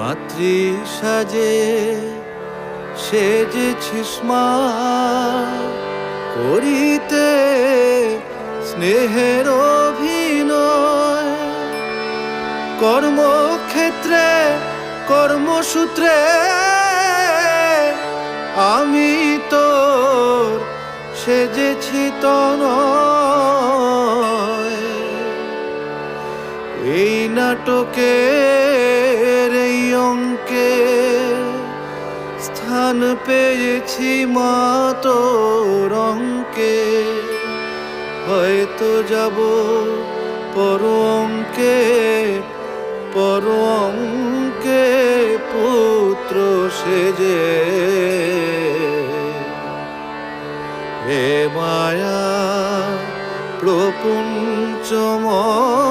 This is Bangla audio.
মাতৃ সাজে সেজেছিস মা, করিতে স্নেহের অভিনয়। কর্মক্ষেত্রে কর্মসূত্রে আমি তোর সেজেছি তনয়। এই নাটকের এই অঙ্কে স্থান পেয়েছি মা তোর অঙ্কে। হয়তো যাব পর অঙ্কে, পর অঙ্কে পুত্র সেজে। হে মায়া প্রপঞ্চময়